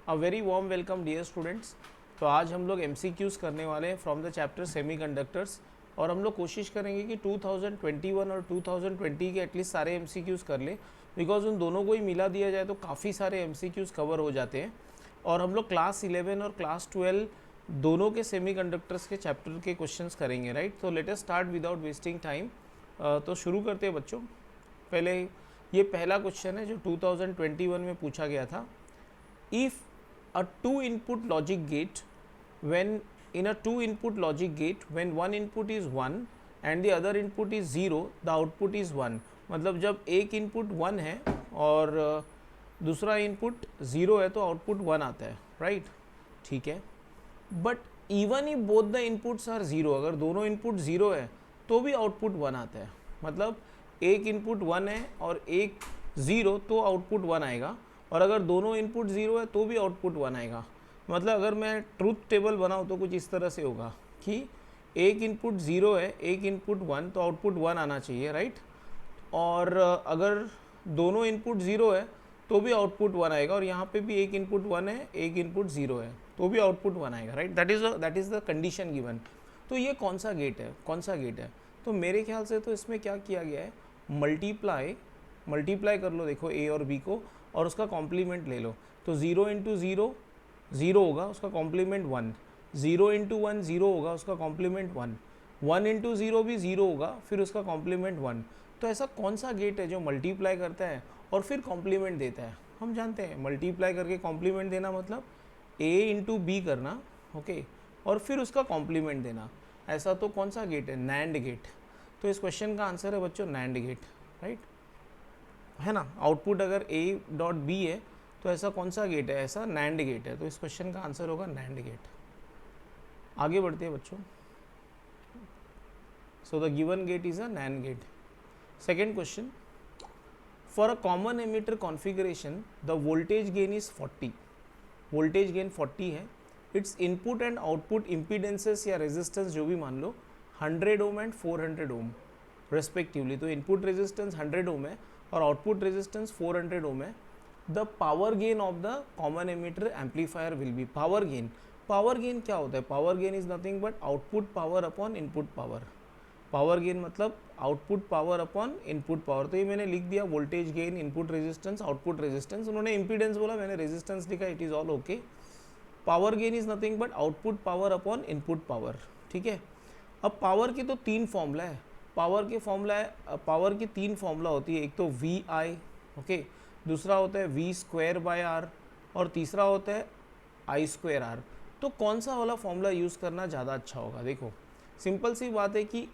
अ very warm welcome dear students. तो आज हम लोग MCQs करने वाले हैं फ्रॉम द चैप्टर सेमीकंडक्टर्स और हम लोग कोशिश करेंगे कि 2021 और 2020 के एटलीस्ट सारे MCQs कर लें, बिकॉज उन दोनों को ही मिला दिया जाए तो काफ़ी सारे MCQs कवर हो जाते हैं। और हम लोग क्लास 11 और क्लास 12 दोनों के सेमीकंडक्टर्स के चैप्टर के क्वेश्चंस करेंगे, राइट। तो let us start without wasting time. तो शुरू करते हैं बच्चों। पहले ये पहला क्वेश्चन है जो 2021 में पूछा गया था। If a two input logic gate, when in a two input logic gate, when one input is 1 and the other input is 0, the output is 1। मतलब जब एक इनपुट 1 है और दूसरा इनपुट 0 है तो आउटपुट 1 आता है, राइट। ठीक है, but even if both the inputs are 0, अगर दोनों इनपुट 0 है तो भी आउटपुट 1 आता है। मतलब एक इनपुट 1 है और एक 0 तो आउटपुट 1 आएगा, और अगर दोनों इनपुट 0 है तो भी आउटपुट 1 आएगा। मतलब अगर मैं ट्रूथ टेबल बनाऊँ तो कुछ इस तरह से होगा कि एक इनपुट 0 है, एक इनपुट 1, तो आउटपुट 1 आना चाहिए, राइट। और अगर दोनों इनपुट 0 है तो भी आउटपुट 1 आएगा, और यहाँ पे भी एक इनपुट 1 है, एक इनपुट 0 है तो भी आउटपुट 1 आएगा, right. That is the condition given. तो ये कौन सा गेट है? तो मेरे ख्याल से तो इसमें क्या किया गया है, मल्टीप्लाई कर लो, देखो ए और बी को, और उसका कॉम्प्लीमेंट ले लो। तो 0 इंटू 0 0 होगा, उसका कॉम्प्लीमेंट 1। 0 इंटू 1 0 होगा, उसका कॉम्प्लीमेंट 1। 1 इंटू 0 भी 0 होगा, फिर उसका कॉम्प्लीमेंट 1। तो ऐसा कौन सा गेट है जो मल्टीप्लाई करता है और फिर कॉम्प्लीमेंट देता है? हम जानते हैं मल्टीप्लाई करके कॉम्प्लीमेंट देना मतलब a इंटू बी करना, ओके, और फिर उसका कॉम्प्लीमेंट देना। ऐसा तो कौन सा गेट है? NAND gate. तो इस क्वेश्चन का आंसर है बच्चों नैंड गेट, राइट, है ना। आउटपुट अगर a डॉट बी है तो ऐसा कौन सा गेट है? ऐसा नैंड गेट है। तो इस क्वेश्चन का आंसर होगा नैंड गेट। आगे बढ़ते हैं बच्चों। So the given gate is a NAND gate. Second question, for a common emitter configuration the voltage gain is 40। Voltage gain 40 है। Its input and output impedances या रेजिस्टेंस जो भी मान लो 100 ओम एंड 400 ओम रेस्पेक्टिवली। तो input resistance 100 ohm है और output resistance 400 ohm है। The power gain of the common emitter amplifier will be. Power gain क्या होता है? Power gain is nothing but output power upon input power. Power gain मतलब output power upon input power. तो ये मैंने लिख दिया, voltage gain, input resistance, output resistance. उन्होंने इम्पीडेंस बोला, मैंने रेजिस्टेंस लिखा, it is all okay. Power gain is nothing but output power upon input power, ठीक है। अब पावर की तो तीन फॉर्मूला है, पावर की तीन फॉर्मूला होती है। एक तो वी आई, ओके, दूसरा होता है वी स्क्वायर बाय आर, और तीसरा होता है आई स्क्वायर आर। तो कौन सा वाला फॉर्मूला यूज़ करना ज़्यादा अच्छा होगा? देखो सिंपल सी बात है कि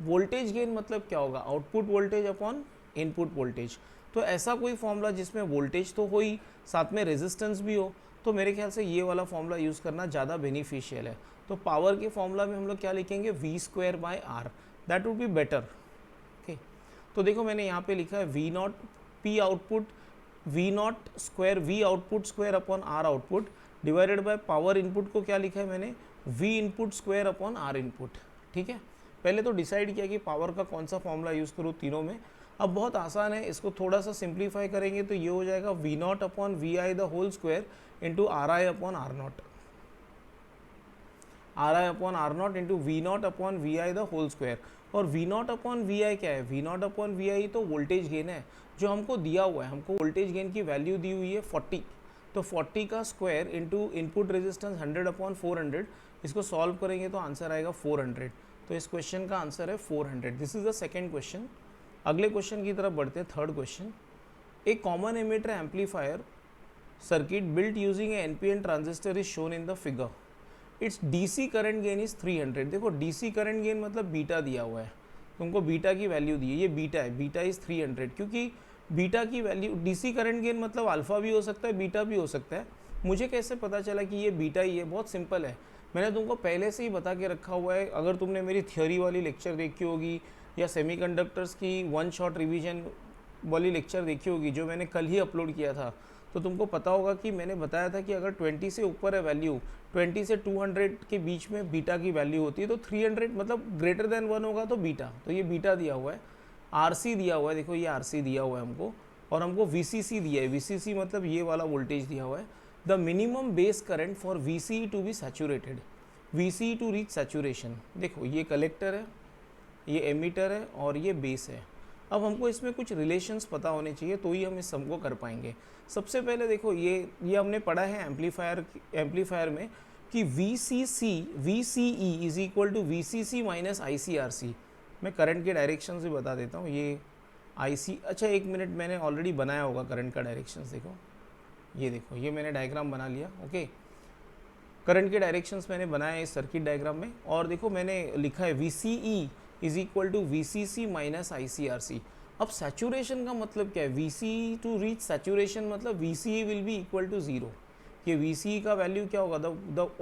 वोल्टेज गेन मतलब क्या होगा? Output voltage upon input voltage. तो ऐसा कोई फॉर्मूला जिसमें वोल्टेज तो हो ही, साथ में रेजिस्टेंस भी हो, तो मेरे ख्याल से ये वाला फॉर्मूला यूज़ करना ज़्यादा बेनिफिशियल है। तो पावर के फॉर्मूला में हम लोग क्या लिखेंगे? V square by R, that would be better, okay. तो देखो मैंने यहाँ पे लिखा है V naught P output, V naught square V output square upon R output divided by power input को क्या लिखा है मैंने? V input square upon R input, ठीक है। पहले तो डिसाइड किया कि पावर का कौन सा फॉर्मूला यूज़ करूँ तीनों में। अब बहुत आसान है, इसको थोड़ा सा सिंप्लीफाई करेंगे तो ये हो जाएगा V naught upon V I the whole square into R I upon R naught, R I upon R naught into V naught upon V I the whole square. और V naught upon V I क्या है? V naught upon V I तो voltage gain है जो हमको दिया हुआ है। हमको वोल्टेज गेन की वैल्यू दी हुई है 40। तो 40 का square into input resistance 100 upon 400, इसको सॉल्व करेंगे तो आंसर आएगा 400। तो इस क्वेश्चन का आंसर है 400। This is the second question. अगले क्वेश्चन की तरफ बढ़ते हैं, third question. A common emitter amplifier circuit built using A NPN transistor is shown in the figure. It's DC current gain is 300। देखो डीसी करंट गेन मतलब beta दिया हुआ है, तुमको बीटा की वैल्यू दी है, ये बीटा है, बीटा इज 300। क्योंकि बीटा की वैल्यू, डीसी करंट गेन मतलब अल्फा भी हो सकता है, बीटा भी हो सकता है। मुझे कैसे पता चला कि ये बीटा ही है? बहुत सिंपल है, मैंने तुमको पहले से ही बता के रखा हुआ है। अगर तुमने मेरी थियोरी वाली लेक्चर देखी होगी या सेमीकंडक्टर्स की वन शॉट रिवीजन वाली लेक्चर देखी होगी जो मैंने कल ही अपलोड किया था, तो तुमको पता होगा कि मैंने बताया था कि अगर 20 से ऊपर है वैल्यू, 20 से 200 के बीच में बीटा की वैल्यू होती है, तो 300 मतलब ग्रेटर देन 1 होगा तो बीटा। तो ये बीटा दिया हुआ है। आरसी दिया हुआ है, देखो ये आरसी दिया हुआ है हमको, और हमको वीसीसी दिया है। वीसीसी मतलब ये वाला वोल्टेज दिया हुआ है। The minimum base current for VCE to be saturated, VCE to reach saturation. देखो ये कलेक्टर है, ये एमीटर है और ये बेस है। अब हमको इसमें कुछ रिलेशंस पता होने चाहिए तो ही हम इस सम को कर पाएंगे। सबसे पहले देखो ये हमने पढ़ा है एम्पलीफायर में कि VCE is equal to VCC minus ICRC। मैं करंट के डायरेक्शन से बता देता हूँ। ये IC, अच्छा एक मिनट, मैंने ऑलरेडी बनाया होगा करंट का डायरेक्शंस। देखो ये मैंने डायग्राम बना लिया। ओके, करंट के डायरेक्शंस मैंने बनाया है इस सर्किट डायग्राम में। और देखो मैंने लिखा है VCE is equal to VCC minus ICRC। अब सैचुरेशन का मतलब क्या है? VCE टू रीच सैचुरेशन मतलब VCE will be equal to 0। ये VCE का वैल्यू क्या होगा?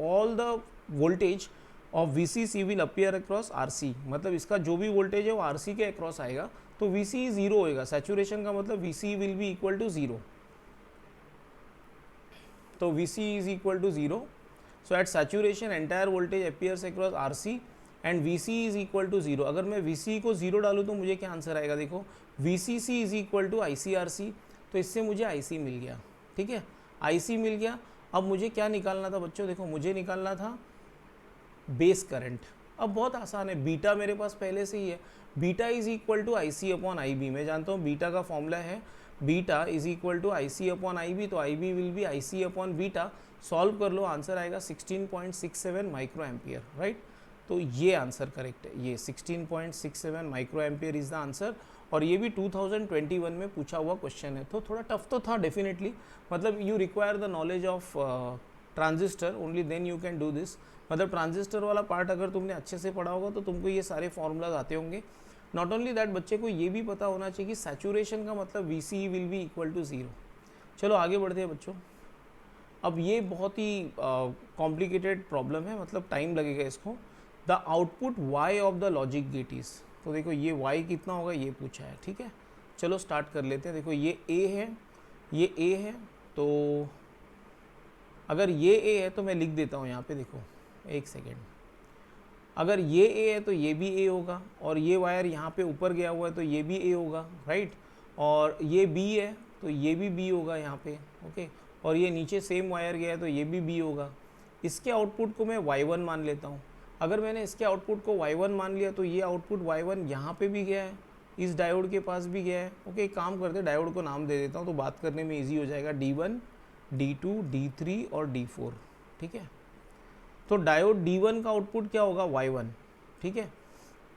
All the voltage of VCC will appear across RC, मतलब इसका जो भी वोल्टेज है वो RC के अक्रॉस आएगा तो VCE 0 होएगा। सैचुरेशन का मतलब VCE will be equal to 0, तो VCE is equal to 0। So at saturation entire voltage appears across RC and VCE is equal to 0। अगर मैं VCE को 0 डालूँ तो मुझे क्या आंसर आएगा? देखो VCC is equal to ICRC, तो इससे मुझे IC मिल गया। ठीक है, IC मिल गया। अब मुझे क्या निकालना था बच्चों? देखो मुझे निकालना था बेस करंट। अब बहुत आसान है, बीटा मेरे पास पहले से ही है। Beta is equal to IC upon IB। मैं जानता हूँ बीटा का फॉर्मूला है beta is equal to IC upon IB, तो IB will be IC upon beta. Solve कर लो, आंसर आएगा 16.67 माइक्रो एम्पियर, राइट। तो ये आंसर करेक्ट है, ये 16.67 micro ampere is the answer. और ये भी 2021 में पूछा हुआ क्वेश्चन है, तो थोड़ा टफ तो था डेफिनेटली। मतलब you require the knowledge of transistor, only then you can do this. मतलब ट्रांजिस्टर वाला पार्ट अगर तुमने अच्छे से पढ़ा होगा तो तुमको ये सारे फॉर्मूलाज आते होंगे। नॉट ओनली दैट, बच्चे को ये भी पता होना चाहिए कि सैचुरेशन का मतलब VCE will be equal to 0। चलो आगे बढ़ते हैं बच्चों। अब ये बहुत ही कॉम्प्लिकेटेड प्रॉब्लम है, मतलब टाइम लगेगा इसको। The output Y of the logic gate is, तो देखो ये Y कितना होगा ये पूछा है। ठीक है, चलो स्टार्ट कर लेते हैं। देखो ये A है, ये A है, तो अगर ये A है तो मैं लिख देता हूँ यहाँ पे। देखो एक सेकेंड, अगर ये A है तो ये भी A होगा, और ये वायर यहाँ पे ऊपर गया हुआ है तो ये भी A होगा, राइट। और ये B है तो ये भी B होगा यहाँ पे, ओके। और ये नीचे सेम वायर गया है तो ये भी B होगा। इसके आउटपुट को मैं Y1 मान लेता हूँ। अगर मैंने इसके आउटपुट को Y1 मान लिया तो ये आउटपुट Y1 यहाँ पे भी गया है, इस डायोड के पास भी गया है, ओके। एक काम करते हैं, डायोड को नाम दे देता हूँ तो बात करने में ईजी हो जाएगा। D1, D2, D3 और D4, ठीक है। तो डायोड D1 का आउटपुट क्या होगा? Y1, ठीक है।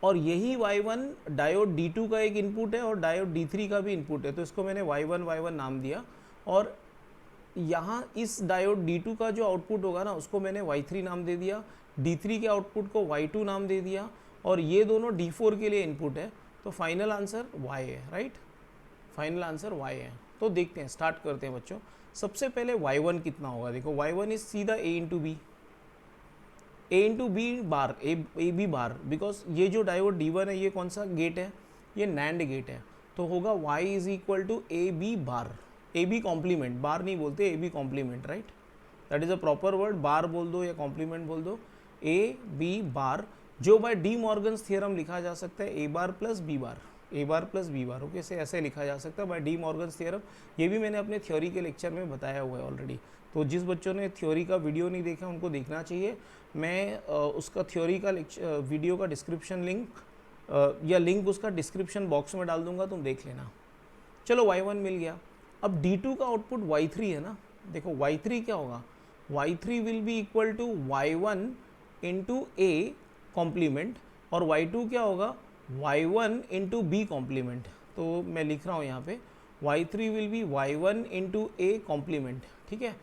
और यही Y1 डायोड D2 का एक इनपुट है और डायोड D3 का भी इनपुट है, तो इसको मैंने Y1 नाम दिया। और यहाँ इस डायोड D2 का जो आउटपुट होगा ना उसको मैंने Y3 नाम दे दिया, D3 के आउटपुट को Y2 नाम दे दिया, और ये दोनों D4 के लिए इनपुट है। तो फाइनल आंसर Y है, राइट। फाइनल आंसर Y है। तो देखते हैं, स्टार्ट करते हैं बच्चों। सबसे पहले Y1 कितना होगा? देखो Y1 इज सीधा A into B bar, A B bar, because ये जो डायोड D1 है ये कौन सा गेट है? ये नैंड गेट है, तो होगा Y is equal to A B bar, A B complement, bar नहीं बोलते, A B complement, right. That is a proper word, bar बोल दो या कॉम्प्लीमेंट बोल दो, ए बी बार, जो बाय डी मॉर्गन्स थियरम लिखा जा सकता है ए बार प्लस बी बार, ए बार प्लस बी बार, ओके। से ऐसे लिखा जा सकता है बाय डी मॉर्गन्स थियरम। ये भी मैंने अपने थ्योरी के लेक्चर में बताया हुआ है ऑलरेडी, तो जिस बच्चों ने थ्योरी का वीडियो नहीं देखा उनको देखना चाहिए। मैं उसका थ्योरी का वीडियो का डिस्क्रिप्शन लिंक या लिंक उसका डिस्क्रिप्शन बॉक्स में डाल दूंगा, तुम देख लेना। चलो Y1 मिल गया। अब D2 का आउटपुट Y3 है ना, देखो Y3 क्या होगा? Y3 will be equal to Y1 into A complement, और Y2 क्या होगा? Y1 into B complement. तो मैं लिख रहा हूँ यहाँ पे Y3 will be Y1 into A complement, ठीक है।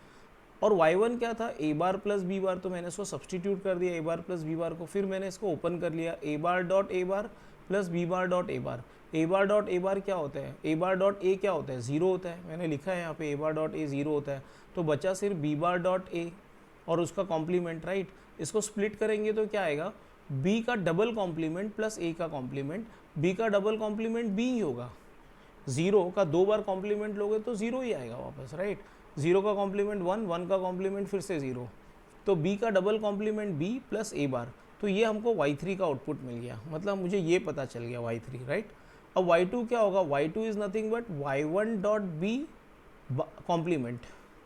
और Y1 क्या था? A bar plus B bar, तो मैंने इसको सब्सटीट्यूट कर दिया A bar plus B bar को, फिर मैंने इसको ओपन कर लिया A bar dot A bar plus B bar dot A bar. A bar dot A bar क्या होता है? A बार डॉट A क्या होता है? 0 होता है, मैंने लिखा है यहाँ पे A बार डॉट A 0 होता है, तो बचा सिर्फ B बार डॉट A और उसका कॉम्प्लीमेंट, राइट। इसको स्प्लिट करेंगे तो क्या आएगा? B का डबल कॉम्प्लीमेंट प्लस A का कॉम्प्लीमेंट, B का डबल कॉम्प्लीमेंट B ही होगा। 0 का 2 बार कॉम्प्लीमेंट लोगे तो 0 ही आएगा वापस, राइट। 0 का कॉम्प्लीमेंट 1, 1 का कॉम्प्लीमेंट फिर से 0, तो B का double complement B plus A bar, तो ये हमको Y3 का आउटपुट मिल गया, मतलब मुझे ये पता चल गया Y3, राइट। अब Y2 क्या होगा? Y2 is nothing but Y1 dot B complement,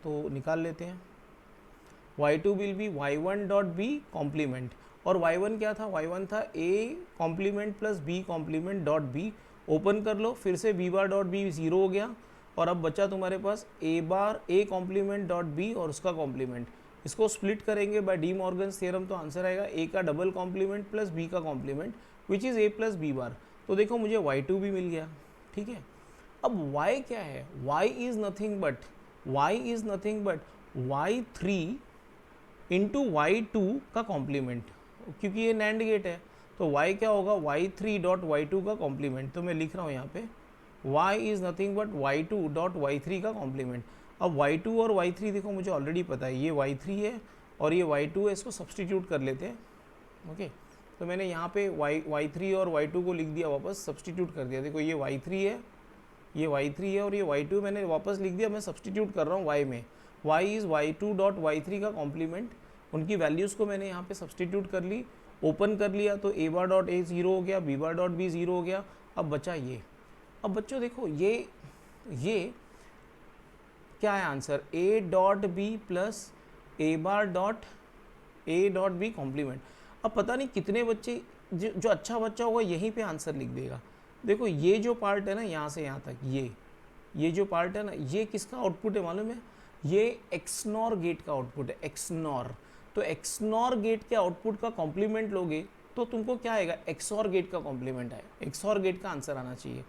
तो निकाल लेते हैं। y2 will be y1 dot B complement, और y1 क्या था, y1 था a complement plus b complement dot b। Open कर लो, फिर से b बार डॉट b 0 हो गया, और अब बचा तुम्हारे पास a bar a complement dot b और उसका कॉम्प्लीमेंट। इसको स्प्लिट करेंगे बाय डी मॉर्गन्स थ्योरम, तो आंसर आएगा a का डबल कॉम्प्लीमेंट प्लस b का complement which is a plus b bar. तो देखो मुझे y2 भी मिल गया, ठीक है। अब y क्या है, y is nothing but y3 into y2 का कॉम्प्लीमेंट, क्योंकि ये नैंड गेट है तो y क्या होगा, y3 डॉट y2 का कॉम्प्लीमेंट। तो मैं लिख रहा हूँ यहाँ पे y is nothing but y2 dot y3 का कॉम्प्लीमेंट। अब y2 और y3 देखो मुझे ऑलरेडी पता है, ये y3 है और ये y2 है, इसको सब्सटीट्यूट कर लेते हैं। ओके, तो मैंने यहाँ पे y3 और y2 को लिख दिया, वापस सब्सटीट्यूट कर दिया। देखो ये y3 है, ये y3 है और ये y2 मैंने वापस लिख दिया, मैं सब्सटीट्यूट कर रहा हूँ y में। y is y2 dot y3 का कॉम्प्लीमेंट, उनकी वैल्यूज़ को मैंने यहाँ पे सब्सटीट्यूट कर ली, ओपन कर लिया, तो a बार डॉट a 0 हो गया, b बार डॉट b 0 हो गया। अब बचा ये। अब बच्चों देखो ये क्या है answer, a dot b plus a bar dot b complement. अब पता नहीं कितने बच्चे जो अच्छा बच्चा होगा यहीं पे आंसर लिख देगा। देखो ये जो पार्ट है ना, यहाँ से यहाँ तक ये जो पार्ट है ना, ये किसका आउटपुट है मालूम है, ये एक्सनॉर गेट का आउटपुट है, एक्सनॉर। तो एक्सनॉर गेट के आउटपुट का कॉम्प्लीमेंट लोगे तो तुमको क्या आएगा, एक्सॉर गेट का कॉम्प्लीमेंट आएगा, एक्सॉर गेट का आंसर आना चाहिए।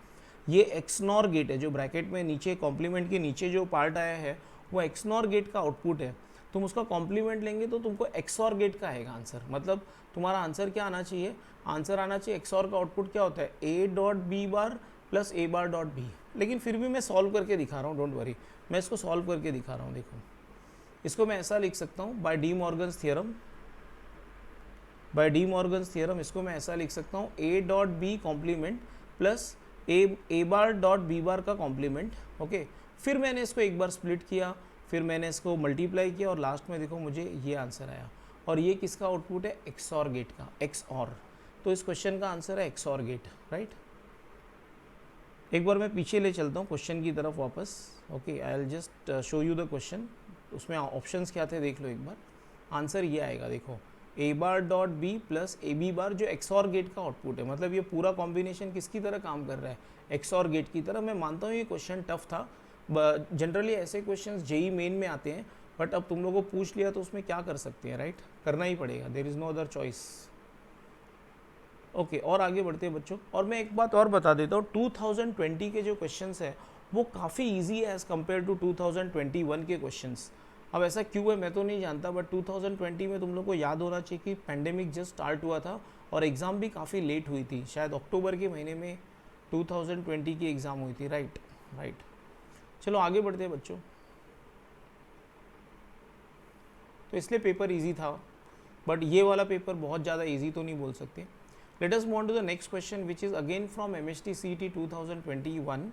ये एक्सनॉर गेट है, जो ब्रैकेट में नीचे कॉम्प्लीमेंट के नीचे जो पार्ट आया है वो एक्सनॉर गेट का आउटपुट है। तुम उसका कॉम्प्लीमेंट लेंगे तो तुमको एक्सॉर गेट का आएगा आंसर। मतलब तुम्हारा आंसर क्या आना चाहिए, आंसर आना चाहिए एक्सॉर का आउटपुट क्या होता है, A dot B bar plus A bar dot B. लेकिन फिर भी मैं सॉल्व करके दिखा रहा हूँ, डोंट वरी, मैं इसको सॉल्व करके दिखा रहा हूँ। देखो इसको मैं ऐसा लिख सकता हूँ, बाय डी मॉर्गन्स थियरम, इसको मैं ऐसा लिख सकता हूँ, A dot B complement plus A bar dot B bar का कॉम्प्लीमेंट। ओके, फिर मैंने इसको एक बार स्प्लिट किया, फिर मैंने इसको मल्टीप्लाई किया और लास्ट में देखो मुझे ये आंसर आया। और ये किसका आउटपुट है, एक्सॉर गेट का, एक्सऑर। तो इस क्वेश्चन का आंसर है एक्सॉर गेट, राइट। एक बार मैं पीछे ले चलता हूँ क्वेश्चन की तरफ वापस। Okay, I will just show you the question. उसमें ऑप्शंस क्या थे देख लो एक बार। आंसर ये आएगा, देखो A bar dot B plus A B bar, जो एक्सॉर गेट का आउटपुट है। मतलब ये पूरा कॉम्बिनेशन किसकी तरह काम कर रहा है, एक्सॉर गेट की तरह। मैं मानता हूँ ये क्वेश्चन टफ था, जनरली ऐसे क्वेश्चन जेई मेन में आते हैं, बट अब तुम लोगों को पूछ लिया तो उसमें क्या कर सकते हैं, राइट, करना ही पड़ेगा, there is no other choice. Okay, और आगे बढ़ते हैं बच्चों। और मैं एक बात और बता देता हूँ, 2020 के जो क्वेश्चंस है वो काफ़ी इजी है एज़ कम्पेयर टू 2021 के क्वेश्चंस। अब ऐसा क्यों है मैं तो नहीं जानता, बट 2020 में तुम लोग को याद होना चाहिए कि पैंडेमिक जस्ट स्टार्ट हुआ था और एग्ज़ाम भी काफ़ी लेट हुई थी, शायद अक्टूबर के महीने में 2020 की एग्ज़ाम हुई थी, राइट। चलो आगे बढ़ते हैं बच्चों। तो इसलिए पेपर इजी था, बट ये वाला पेपर बहुत ज़्यादा इजी तो नहीं बोल सकते। Let us move on to the next question which is again from MHT CET 2021।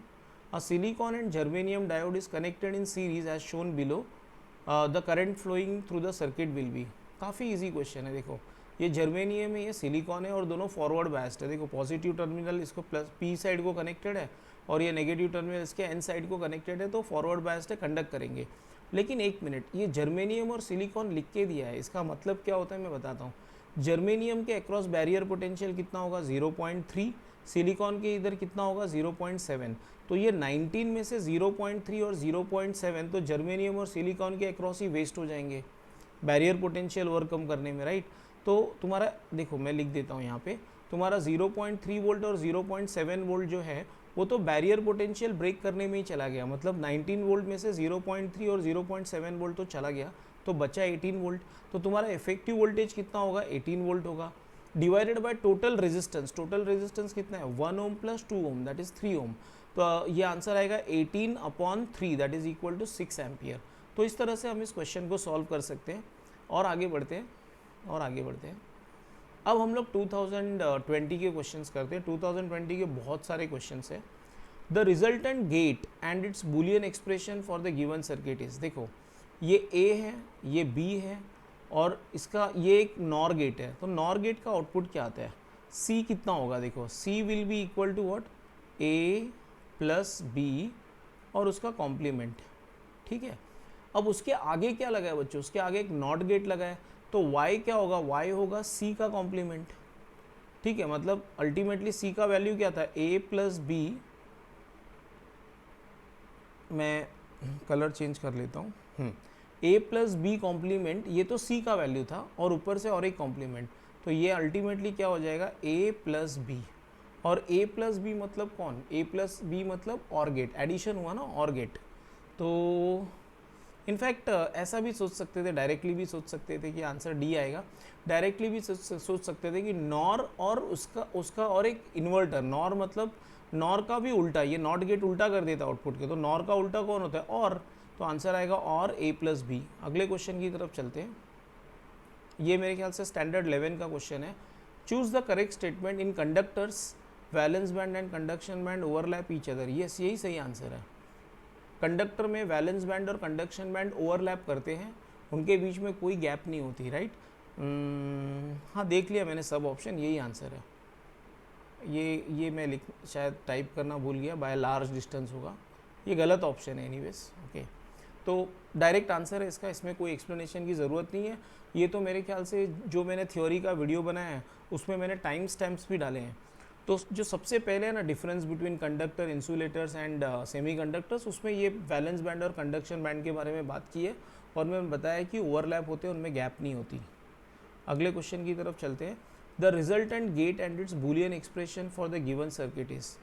A silicon and germanium diode is connected in series as shown below. The current flowing through the circuit will be। काफ़ी easy question है। देखो ये germanium है, ये silicon है और दोनों forward biased है। देखो पॉजिटिव टर्मिनल इसको प्लस पी साइड को कनेक्टेड है और ये नेगेटिव टर्मिनल इसके एन साइड को कनेक्टेड है, तो फॉरवर्ड बायस्ड है, कंडक्ट करेंगे। लेकिन एक मिनट, ये जर्मेनियम और सिलिकॉन लिख के दिया है, इसका मतलब क्या होता है मैं बताता हूँ। जर्मेनियम के अक्रॉस बैरियर पोटेंशियल कितना होगा, 0.3, सिलिकॉन के इधर कितना होगा, 0.7। तो ये 19 में से 0.3 और 0.7 तो जर्मेनियम और सिलिकॉन के अक्रॉस ही वेस्ट हो जाएंगे बैरियर पोटेंशियल ओवरकम करने में, राइट। तो तुम्हारा देखो मैं लिख देता हूँ यहाँ पे, तुम्हारा 0.3 वोल्ट और 0.7 वोल्ट जो है वो तो बैरियर पोटेंशियल ब्रेक करने में ही चला गया। मतलब 19 वोल्ट में से 0.3 और 0.7 वोल्ट तो चला गया, तो बचा 18 वोल्ट। तो तुम्हारा इफेक्टिव वोल्टेज कितना होगा, 18 वोल्ट होगा, divided by total resistance. Total resistance कितना है, 1 ohm plus 2 ohm, that is 3 ohm. तो ये आंसर आएगा 18/3, that is equal to 6 ampere. तो इस तरह से हम इस क्वेश्चन को सॉल्व कर सकते हैं। और आगे बढ़ते हैं। अब हम लोग 2020 के क्वेश्चंस करते हैं। 2020 के बहुत सारे क्वेश्चंस हैं। The resultant gate and its Boolean expression for the given circuit is. देखो ये ए है, ये बी है और इसका ये एक नॉर गेट है। तो नॉर गेट का आउटपुट क्या आता है, सी कितना होगा, देखो C will be equal to what, A plus B और उसका कॉम्प्लीमेंट, ठीक है। अब उसके आगे क्या लगा है बच्चों, उसके आगे एक नॉट गेट लगा है, तो y क्या होगा, y होगा c का कॉम्प्लीमेंट, ठीक है। मतलब अल्टीमेटली c का वैल्यू क्या था, a प्लस बी, मैं कलर चेंज कर लेता हूँ, a प्लस बी कॉम्प्लीमेंट, ये तो c का वैल्यू था और ऊपर से और एक कॉम्प्लीमेंट, तो ये अल्टीमेटली क्या हो जाएगा, a प्लस बी। और a प्लस बी मतलब कौन, a प्लस बी मतलब और गेट, एडिशन हुआ ना, और गेट। तो इनफैक्ट ऐसा भी सोच सकते थे, डायरेक्टली भी सोच सकते थे कि आंसर डी आएगा, डायरेक्टली भी सोच सकते थे कि नॉर और उसका और एक इन्वर्टर, नॉर मतलब नॉर का भी उल्टा, ये नॉट गेट उल्टा कर देता आउटपुट के, तो नॉर का उल्टा कौन होता है, और, तो आंसर आएगा और a प्लस बी। अगले क्वेश्चन की तरफ चलते हैं, ये मेरे ख्याल से स्टैंडर्ड 11 का क्वेश्चन है। Choose the correct statement in conductors valence band and conduction band overlap each other. Yes, यही सही आंसर है। कंडक्टर में वैलेंस बैंड और कंडक्शन बैंड ओवरलैप करते हैं, उनके बीच में कोई गैप नहीं होती, राइट। हाँ, देख लिया मैंने सब ऑप्शन, यही आंसर है। ये मैं शायद टाइप करना भूल गया, बाय लार्ज डिस्टेंस होगा, ये गलत ऑप्शन है एनीवेज, ओके। तो डायरेक्ट आंसर है इसका, इसमें कोई एक्सप्लेनेशन की ज़रूरत नहीं है। ये तो मेरे ख्याल से जो मैंने थ्योरी का वीडियो बनाया है उसमें मैंने टाइम स्टैम्प्स भी डाले हैं। तो जो सबसे पहले है ना difference between conductor, insulators and semi conductors, उसमें ये वैलेंस बैंड और कंडक्शन बैंड के बारे में बात की है और मैंने बताया कि ओवरलैप होते हैं, उनमें गैप नहीं होती। अगले क्वेश्चन की तरफ चलते हैं। The resultant gate and its Boolean expression for the given circuit is.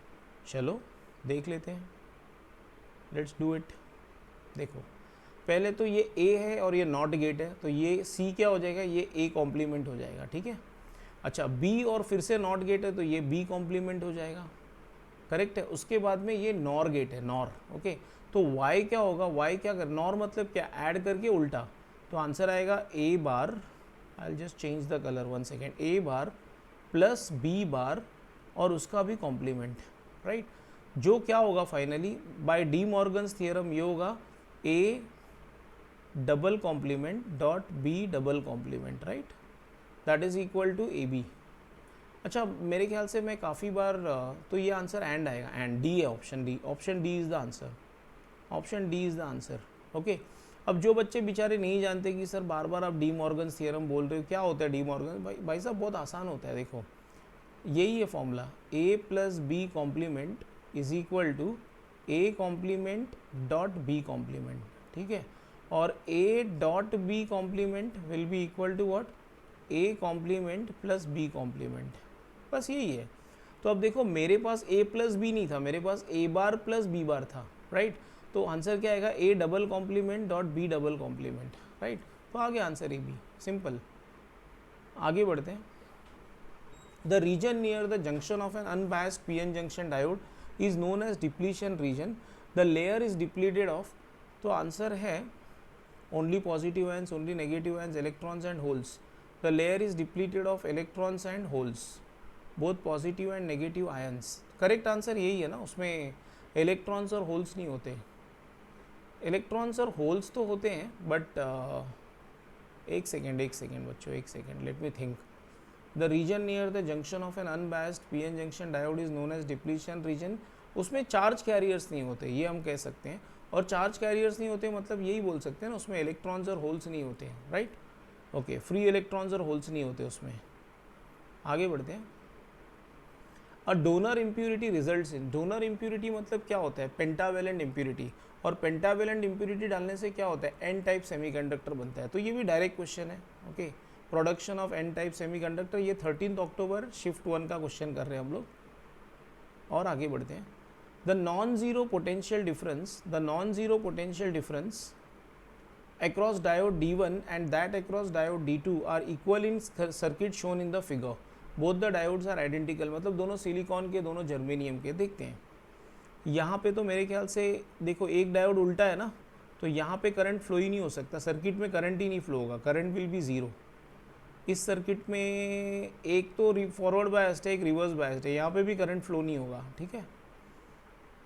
चलो देख लेते हैं, लेट्स डू इट। देखो पहले तो ये A है और ये नॉट गेट है, तो ये C क्या हो जाएगा, ये A कॉम्प्लीमेंट हो जाएगा, ठीक है। अच्छा, B और फिर से नॉट गेट है तो ये B कॉम्प्लीमेंट हो जाएगा, करेक्ट है। उसके बाद में ये नॉर गेट है, नॉर, ओके। तो Y क्या होगा, Y क्या कर, नॉर मतलब क्या, ऐड करके उल्टा, तो आंसर आएगा A bar, I will just change the colour 1 second, A bar plus B bar और उसका भी कॉम्प्लीमेंट, राइट। जो क्या होगा finally by De Morgan's theorem, ये होगा A double complement dot B double complement, right, that is equal to A B. अच्छा, मेरे ख्याल से मैं काफ़ी बार, तो ये आंसर एंड आएगा, एंड डी है, option D, option D is the answer, option D is the answer, okay. अब जो बच्चे बेचारे नहीं जानते कि सर बार बार आप डी मॉर्गन्स थियरम बोल रहे हो, क्या होता है डी मॉर्गन, भाई साहब बहुत आसान होता है, देखो यही है formula, A plus B complement is equal to A complement dot B complement, ठीक है। और a dot B complement will be equal to what, a complement plus b complement, बस यही है। तो अब देखो मेरे पास a प्लस बी नहीं था, मेरे पास a bar plus b bar था, राइट। तो आंसर क्या आएगा, a double complement dot b double complement, right. तो आ गया आंसर ए बी, सिंपल। आगे बढ़ते हैं। The region near the junction of an unbiased PN junction diode is known as depletion region, the layer is depleted of, तो answer है only positive ions, only negative ions, electrons and holes. The layer is depleted of electrons and holes, both positive and negative ions. Correct answer यही है ना, उसमें electrons और holes नहीं होते। Electrons और होल्स तो होते हैं बट एक सेकेंड बच्चों, एक second, let me think. The region near the junction of an unbiased PN junction diode is known as depletion region. उसमें चार्ज कैरियर्स नहीं होते, ये हम कह सकते हैं, और चार्ज कैरियर्स नहीं होते मतलब यही बोल सकते हैं ना, उसमें इलेक्ट्रॉन्स और होल्स नहीं होते हैं, राइट, ओके। फ्री इलेक्ट्रॉन्स और होल्स नहीं होते उसमें। आगे बढ़ते हैं। अ donor impurity results in, donor impurity मतलब क्या होता है, पेंटावेलेंट इम्प्यूरिटी, और पेंटावेलेंट इम्प्यूरिटी डालने से क्या होता है, एन टाइप सेमीकंडक्टर बनता है। तो ये भी डायरेक्ट क्वेश्चन है, okay. Production of N type semiconductor, ये 13 अक्टूबर शिफ्ट 1 का क्वेश्चन कर रहे हैं हम लोग। और आगे बढ़ते हैं। The non-zero potential difference across diode D1 and that across diode D2 are equal in circuit shown in the figure. Both the diodes are identical, मतलब दोनों सिलिकॉन के, दोनों जर्मेनियम के। देखते हैं यहाँ पे, तो मेरे ख्याल से देखो एक डायोड उल्टा है ना, तो यहाँ पे करंट फ्लो ही नहीं हो सकता, सर्किट में करंट ही नहीं फ्लो होगा, करंट विल बी ज़ीरो। इस सर्किट में एक तो फॉरवर्ड बायस्ड है, एक रिवर्स बायस्ड है, यहाँ पे भी करंट फ्लो नहीं होगा, ठीक है।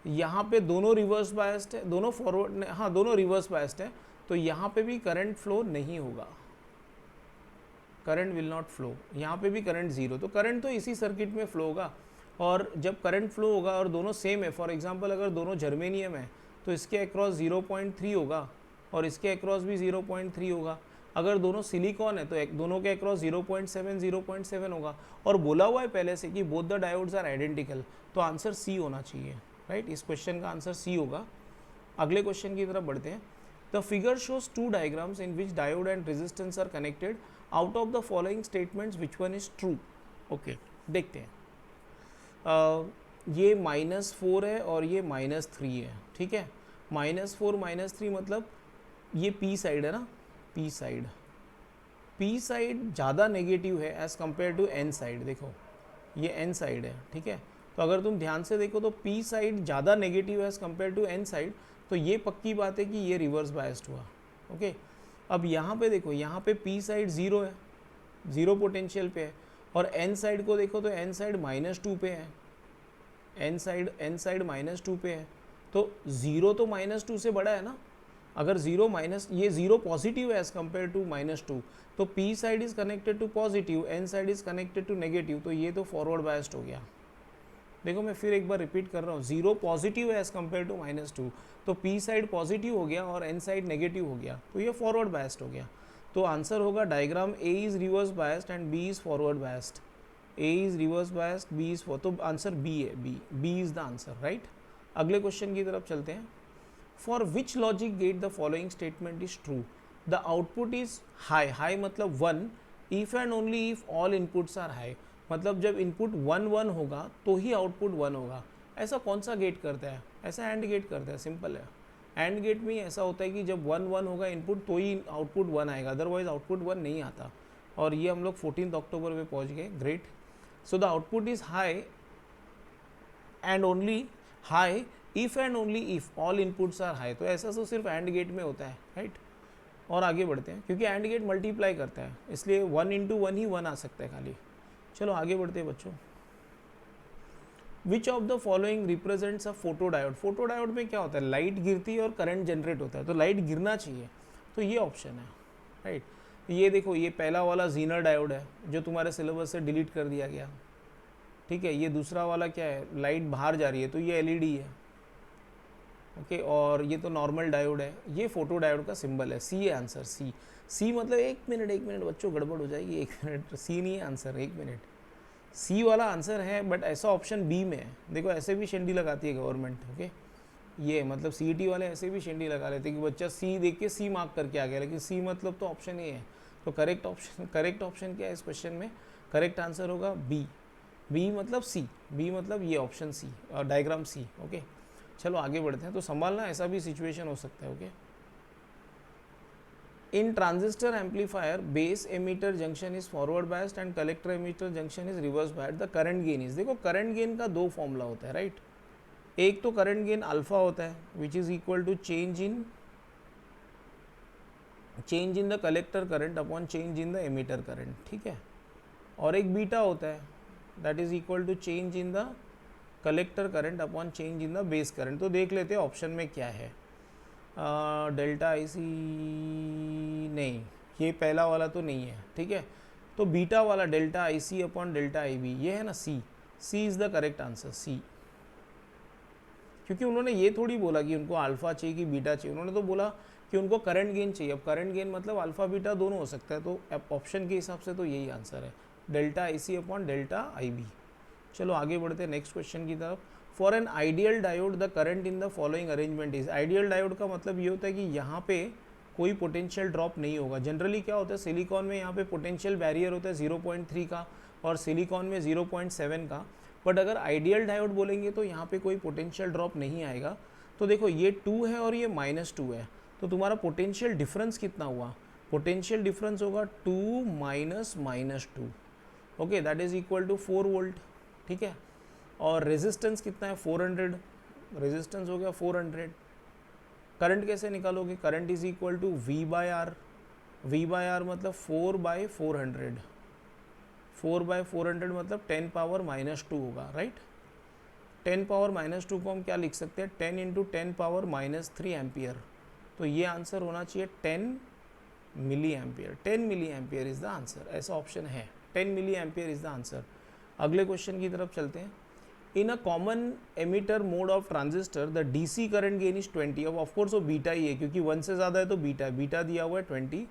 यहाँ पे दोनों रिवर्स बायस्ड है, दोनों फॉरवर्ड, हाँ दोनों रिवर्स बायस्ड है, तो यहाँ पे भी करंट फ्लो नहीं होगा, करंट विल नॉट फ्लो, यहाँ पे भी करंट ज़ीरो। तो करंट तो इसी सर्किट में फ्लो होगा, और जब करंट फ्लो होगा और दोनों सेम है, फॉर एग्जांपल अगर दोनों जर्मेनियम है तो इसके अक्रॉस 0.3 होगा और इसके अक्रॉस भी 0.3 होगा। अगर दोनों सिलिकॉन है तो दोनों के अक्रॉस 0.7 होगा, और बोला हुआ है पहले से कि both the diodes are identical, तो आंसर सी होना चाहिए, राइट। इस क्वेश्चन का आंसर सी होगा। अगले क्वेश्चन की तरफ बढ़ते हैं। The figure shows two diagrams in which diode and resistance are connected, out of the following statements which one is true. Okay, देखते हैं। ये -4 है और ये -3 है, ठीक है। -4 -3 मतलब ये पी साइड है ना, पी साइड ज़्यादा नेगेटिव है as compare to N side. देखो ये एन साइड है, ठीक है। तो अगर तुम ध्यान से देखो तो पी साइड ज़्यादा नेगेटिव है as compare to N side, तो ये पक्की बात है कि ये रिवर्स बायस्ड हुआ। ओके, अब यहाँ पे देखो, यहाँ पे पी साइड 0 है, 0 पोटेंशियल पे है, और एन साइड को देखो तो एन साइड -2 पे है, एन साइड -2 पे है, तो 0 तो -2 से बड़ा है ना। अगर 0 माइनस, ये 0 पॉजिटिव है एज कम्पेयर टू -2, तो P side is connected to positive, N side is connected to negative, तो ये तो फॉरवर्ड बायस्ड हो गया। देखो मैं फिर एक बार रिपीट कर रहा हूँ, 0 पॉजिटिव है एज कम्पेयर टू -2, तो पी साइड पॉजिटिव हो गया और एन साइड नेगेटिव हो गया, तो ये फॉरवर्ड बायस्ड हो गया। तो आंसर होगा diagram A is reverse biased and B is forward biased. A is reverse biased, B is तो आंसर बी है, B is the answer, right. अगले क्वेश्चन की तरफ चलते हैं। For which logic gate the following statement is true. The output is high, high मतलब 1, if and only if all inputs are high, मतलब जब इनपुट 1 1 होगा तो ही आउटपुट 1 होगा। ऐसा कौन सा गेट करता है? ऐसा एंड गेट करता है, सिंपल है। एंड गेट में ऐसा होता है कि जब 1 1 होगा इनपुट तो ही आउटपुट 1 आएगा, अदरवाइज आउटपुट 1 नहीं आता। और ये हम लोग 14 अक्टूबर पे पहुंच गए, great. So the output is high and only high if and only if all inputs are high. तो ऐसा तो सिर्फ एंड गेट में होता है, राइट। और आगे बढ़ते हैं, क्योंकि एंड गेट मल्टीप्लाई करता है, इसलिए 1 × 1 ही 1 आ सकता है खाली। चलो आगे बढ़ते हैं बच्चों। Which of the following represents a photo diode. Photo diode में क्या होता है, लाइट गिरती है और करंट जनरेट होता है, तो लाइट गिरना चाहिए, तो ये ऑप्शन है, राइट। ये देखो, ये पहला वाला जीनर डायोड है जो तुम्हारे सिलेबस से डिलीट कर दिया गया, ठीक है। ये दूसरा वाला क्या है, लाइट बाहर जा रही है, तो ये एलईडी है, ओके। और ये तो नॉर्मल डायोड है, ये फोटो डायोड का सिंबल है, सी है आंसर, सी। सी मतलब एक मिनट बच्चों, गड़बड़ हो जाएगी, 1 मिनट, सी नहीं है आंसर, 1 मिनट। सी वाला आंसर है, बट ऐसा ऑप्शन बी में है। देखो ऐसे भी शेंडी लगाती है गवर्नमेंट, ओके। ये मतलब सीईटी वाले ऐसे भी शेंडी लगा लेते हैं कि बच्चा सी देख के सी मार्क करके आ गया, लेकिन सी मतलब तो ऑप्शन ए है। तो करेक्ट ऑप्शन क्या है इस क्वेश्चन में? करेक्ट आंसर होगा बी। बी मतलब सी, बी मतलब ये ऑप्शन सी, और डायग्राम सी, ओके। चलो आगे बढ़ते हैं। तो संभालना, ऐसा भी सिचुएशन हो सकता है, okay. In transistor amplifier base emitter junction is forward biased and collector emitter junction is reverse biased. The current gain is, देखो करंट गेन का 2 फॉर्मूला होता है, राइट। एक तो करंट गेन अल्फा होता है which is equal to change in the collector current upon change in the emitter current, ठीक है। और एक बीटा होता है that is equal to change in the collector current upon change in the base current. तो देख लेते हैं ऑप्शन में क्या है। डेल्टा आई सी नहीं, ये पहला वाला तो नहीं है, ठीक है। तो बीटा वाला delta I C upon delta I B, ये है ना C. C is the correct answer, C. क्योंकि उन्होंने ये थोड़ी बोला कि उनको अल्फा चाहिए कि बीटा चाहिए, उन्होंने तो बोला कि उनको करंट गेन चाहिए। अब करंट गेन मतलब अल्फा बीटा दोनों हो सकता है, तो ऑप्शन के हिसाब से तो यही आंसर है, delta I C upon delta I B. चलो आगे बढ़ते हैं नेक्स्ट क्वेश्चन की तरफ। For an ideal diode the current in the following arrangement is. Ideal diode का मतलब ये होता है कि यहाँ पे कोई पोटेंशियल ड्रॉप नहीं होगा। जनरली क्या होता है, सिलिकॉन में यहाँ पे पोटेंशियल बैरियर होता है 0.3 का और सिलिकॉन में 0.7 का। बट अगर आइडियल डायोड बोलेंगे तो यहाँ पे कोई पोटेंशियल ड्रॉप नहीं आएगा। तो देखो ये 2 है और ये -2 है, तो तुम्हारा पोटेंशियल डिफरेंस कितना हुआ? पोटेंशियल डिफरेंस होगा 2 - -2, okay, that is equal to 4 volt, ठीक है। और रेजिस्टेंस कितना है? 400, रेजिस्टेंस हो गया 400। करंट कैसे निकालोगे? Current is equal to V/R। V/R मतलब 4/400, 4/400 मतलब 10 पावर -2 होगा, राइट। 10 पावर -2 को हम क्या लिख सकते हैं? 10 × 10 पावर -3 एम्पियर। तो ये आंसर होना चाहिए 10 milliampere. 10 milliampere is the answer, ऐसा ऑप्शन है, 10 milliampere is the answer. अगले क्वेश्चन की तरफ चलते हैं। In a common emitter mode of transistor the DC current gain is 20। अब ऑफकोर्स वो बीटा ही है क्योंकि 1 से ज़्यादा है तो बीटा है, बीटा दिया हुआ है 20।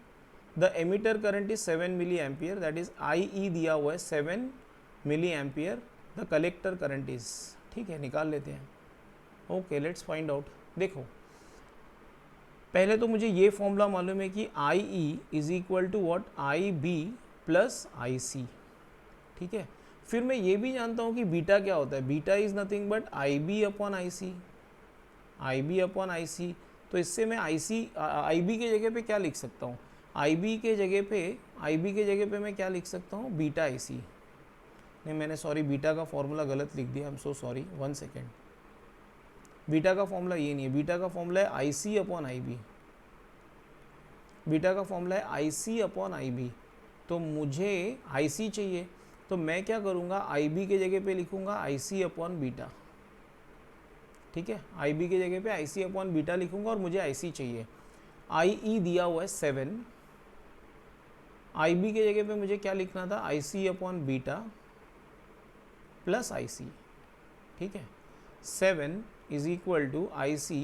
The emitter current is 7 milliampere, that is I E दिया हुआ है 7 milliampere. The collector current is, ठीक है निकाल लेते हैं। Okay let's find out. देखो पहले तो मुझे ये फॉर्मूला मालूम है कि I E is equal to what, I B plus I C, ठीक है। फिर मैं ये भी जानता हूँ कि बीटा क्या होता है, beta is nothing but I B upon I C, I B upon I C. तो इससे मैं आई बी के जगह पे क्या लिख सकता हूँ, आई बी के जगह पे मैं क्या लिख सकता हूँ, बीटा आई सी। नहीं मैंने सॉरी बीटा का फॉर्मूला गलत लिख दिया, I am so sorry, 1 second. Beta का फॉर्मूला ये नहीं है, बीटा का फॉर्मूला है आई C upon I B, beta का फॉर्मूला है आई सी अपॉन आई बी। तो मुझे आई सी चाहिए, तो मैं क्या करूँगा, आई बी के जगह पे लिखूँगा आई सी अपॉन बीटा, ठीक है। आई बी के जगह पे आई सी अपॉन बीटा लिखूँगा और मुझे आई सी चाहिए। आई ई दिया हुआ है 7, आई बी के जगह पे मुझे क्या लिखना था, I C upon beta plus I C, ठीक है। 7 is equal to I C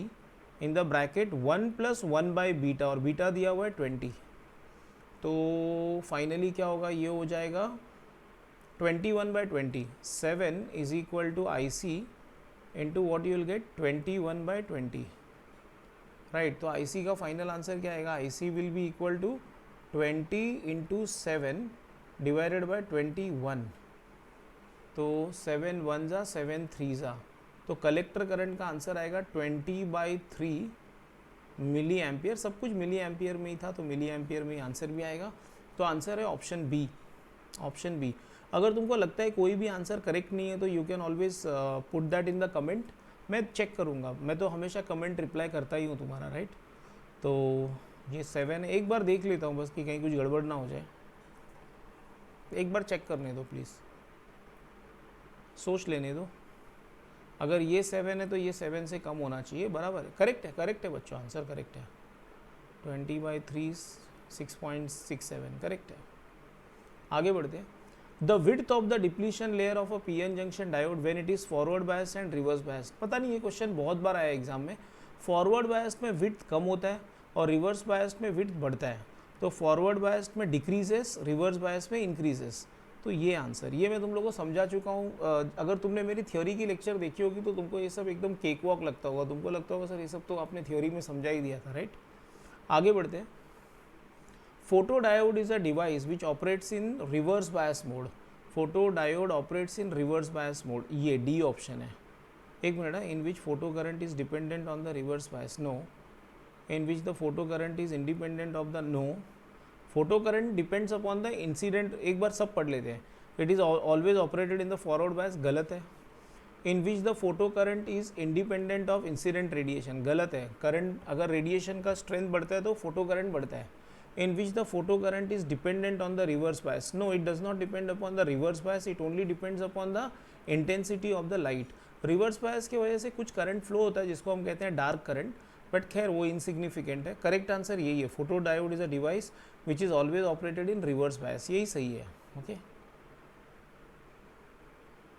in the bracket 1 plus 1 by beta, और बीटा दिया हुआ है 20। तो फाइनली क्या होगा, ये हो जाएगा 21 by 20। 7 is equal to I C into what you will get 21 by 20, right. तो आई सी का फाइनल आंसर क्या आएगा, I C will be equal to 20 into 7 divided by 21। तो 7 1 जा 7 3 जा, तो कलेक्टर करंट का आंसर आएगा 20/3 मिली एम्पियर। सब कुछ मिली एम्पियर में ही था तो मिली एम्पियर में ही आंसर भी आएगा। तो आंसर है ऑप्शन बी, ऑप्शन बी। अगर तुमको लगता है कोई भी आंसर करेक्ट नहीं है तो you can always put that in the comment, मैं चेक करूँगा। मैं तो हमेशा कमेंट रिप्लाई करता ही हूँ तुम्हारा, राइट। तो ये 7 है, एक बार देख लेता हूँ बस कि कहीं कुछ गड़बड़ ना हो जाए, एक बार चेक करने दो प्लीज़, सोच लेने दो। अगर ये 7 है तो ये 7 से कम होना चाहिए, बराबर है, करेक्ट है बच्चों, आंसर करेक्ट है। 20/3 6.67 करेक्ट है। आगे बढ़ते हैं। The width of the depletion layer of a PN junction diode when it is forward biased and reverse biased. पता नहीं ये क्वेश्चन बहुत बार आया एग्जाम में। फॉरवर्ड बायस्ड में विड्थ कम होता है और रिवर्स बायस्ड में विड्थ बढ़ता है। तो फॉरवर्ड बायस्ड में डिक्रीजेस, रिवर्स बायस्ड में इंक्रीजेस। तो ये आंसर, ये मैं तुम लोगों को समझा चुका हूँ। अगर तुमने मेरी थ्योरी की लेक्चर देखी होगी तो तुमको ये सब एकदम केक वॉक लगता होगा, तुमको लगता होगा सर ये सब तो आपने थ्योरी में समझा ही दिया था, राइट। आगे बढ़ते हैं। Photodiode is a device which operates in reverse bias mode. Photodiode operates in reverse bias mode, ये डी ऑप्शन है। एक मिनट है, in which photo current is dependent on the reverse bias, no. In which the photo current is independent of the, no. Photo current depends upon the incident, एक बार सब पढ़ लेते हैं। It is always operated in the forward bias, गलत है। In which the photo current is independent of incident radiation, गलत है। करंट अगर रेडिएशन का स्ट्रेंथ बढ़ता है तो फोटो करंट बढ़ता है। In which the photo current is dependent on the reverse bias, no it does not depend upon the reverse bias, it only depends upon the intensity of the light. Reverse bias की वजह से कुछ current flow होता है जिसको हम कहते हैं डार्क करंट, बट खैर वो इनसिग्निफिकेंट है। करेक्ट आंसर यही है, photo diode is a device which is always operated in reverse bias, यही सही है। ओके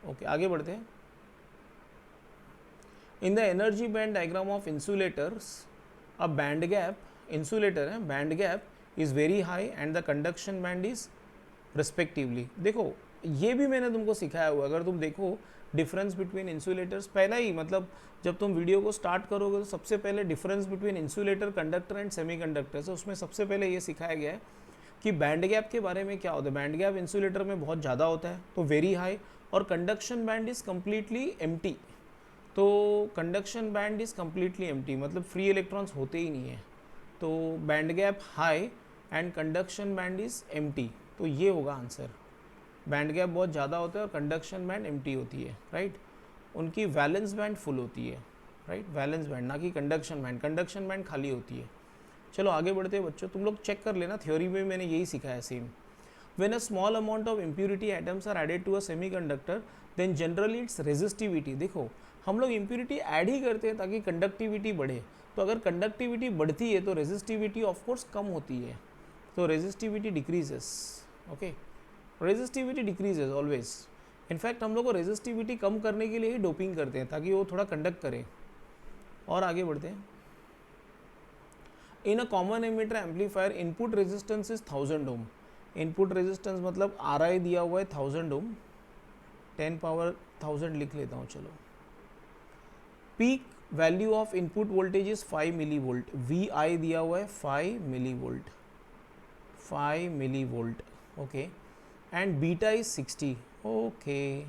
ओके आगे बढ़ते हैं। In the energy band diagram of insulators a band gap, insulator है, band gap is very high and the conduction band is respectively. देखो ये भी मैंने तुमको सिखाया हुआ, अगर तुम देखो डिफरेंस बिटवीन इंसुलेटर्स, पहला ही मतलब जब तुम वीडियो को स्टार्ट करोगे तो सबसे पहले difference between insulator, conductor and semiconductor, तो उसमें सबसे पहले ये सिखाया गया है कि बैंड गैप के बारे में क्या होता है। बैंड गैप इंसुलेटर में बहुत ज़्यादा होता है तो वेरी हाई, और conduction band is completely empty. तो conduction band is completely empty मतलब फ्री इलेक्ट्रॉन्स होते ही नहीं है। तो band gap high and conduction band is empty, तो ये होगा आंसर। बैंड गैप बहुत ज़्यादा होता है और कंडक्शन बैंड एम्प्टी होती है, राइट। उनकी वैलेंस बैंड फुल होती है, राइट, वैलेंस बैंड, ना कि कंडक्शन बैंड। कंडक्शन बैंड खाली होती है। चलो आगे बढ़ते हैं बच्चों, तुम लोग चेक कर लेना, थ्योरी में मैंने यही सिखाया same. When a small amount of impurity atoms are added to a semiconductor then generally its resistivity. देखो हम लोग इम्प्यूरिटी ऐड ही करते हैं ताकि कंडक्टिविटी बढ़े, तो अगर कंडक्टिविटी बढ़ती है तो रेजिस्टिविटी ऑफकोर्स कम होती है, तो resistivity decreases. Okay, resistivity decreases always in fact हम लोग को रेजिस्टिविटी कम करने के लिए ही डोपिंग करते हैं, ताकि वो थोड़ा कंडक्ट करे। और आगे बढ़ते हैं। In a common emitter amplifier input resistance is 1000 ohm. Input resistance मतलब RI दिया हुआ है 1000 ओम, 10 पावर 1000 लिख लेता हूँ चलो। Peak value of input voltage is 5 milli volt. VI दिया हुआ है 5 milli volt, 5 milli volt, okay. And beta is 60, okay.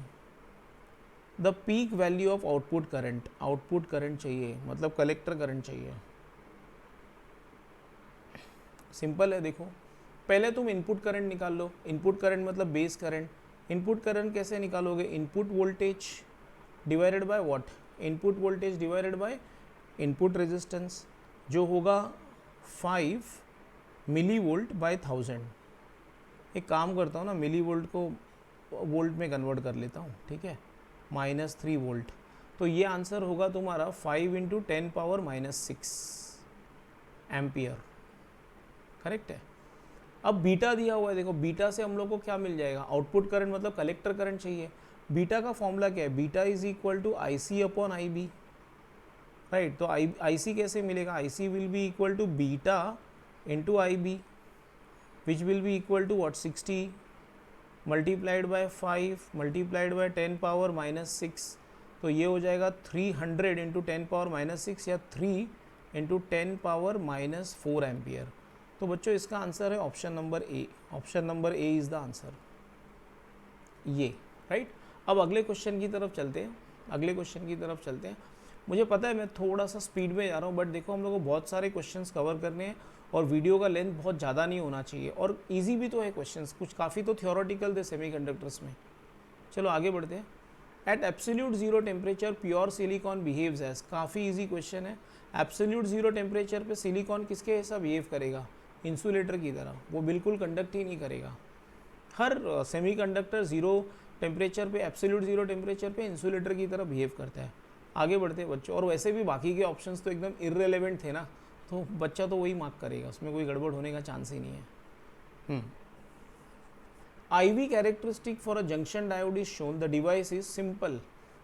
The peak value of output current, output current चाहिए मतलब कलेक्टर करंट चाहिए। सिंपल है, देखो पहले तुम इनपुट करंट निकाल लो। इनपुट करंट मतलब बेस करंट। इनपुट करंट कैसे निकालोगे? Input voltage divided by what? Input voltage divided by input resistance, जो होगा 5 मिली वोल्ट बाय 1000। एक काम करता हूँ ना, मिली वोल्ट को वोल्ट में कन्वर्ट कर लेता हूँ, ठीक है, -3 वोल्ट। तो ये आंसर होगा तुम्हारा 5 × 10⁻⁻6 एम्पियर, करेक्ट है। अब बीटा दिया हुआ है, देखो बीटा से हम लोग को क्या मिल जाएगा? आउटपुट करंट मतलब कलेक्टर करंट चाहिए। बीटा का फॉर्मूला क्या है? Beta is equal to IC/IB, right. तो IC कैसे मिलेगा? IC will be equal to beta into IB, which will be equal to what? 60 multiplied by 5 multiplied by 10⁻⁻6। तो ये हो जाएगा 300 × 10⁻⁻6 या 3 × 10⁻⁻4 एम्पियर। तो बच्चों इसका आंसर है option number A. Option number A is the answer, ये, राइट। अब अगले क्वेश्चन की तरफ चलते हैं। अगले क्वेश्चन की तरफ चलते हैं। मुझे पता है मैं थोड़ा सा स्पीड में जा रहा हूँ, बट देखो हम लोग को बहुत सारे क्वेश्चंस कवर करने हैं और वीडियो का लेंथ बहुत ज़्यादा नहीं होना चाहिए, और इजी भी तो है क्वेश्चंस, कुछ काफ़ी तो थियोरेटिकल थे सेमीकंडक्टर्स में। चलो आगे बढ़ते हैं। At absolute zero temperature pure silicon behaves as, काफ़ी इजी क्वेश्चन है। एब्सोल्यूट जीरो टेम्परेचर पे सिलिकॉन किसके जैसा बिहेव करेगा? इंसुलेटर की तरह, वो बिल्कुल कंडक्ट ही नहीं करेगा। हर सेमीकंडक्टर जीरो टेम्परेचर पे, एब्सोल्यूट जीरो टेम्परेचर पे इंसुलेटर की तरह बिहेव करता है। आगे बढ़ते हैं बच्चों। और वैसे भी बाकी के ऑप्शंस तो एकदम इर्रेलेवेंट थे ना, तो बच्चा तो वही मार्क करेगा, उसमें कोई गड़बड़ होने का चांस ही नहीं है। IV characteristic for a junction diode is shown, the device is simple,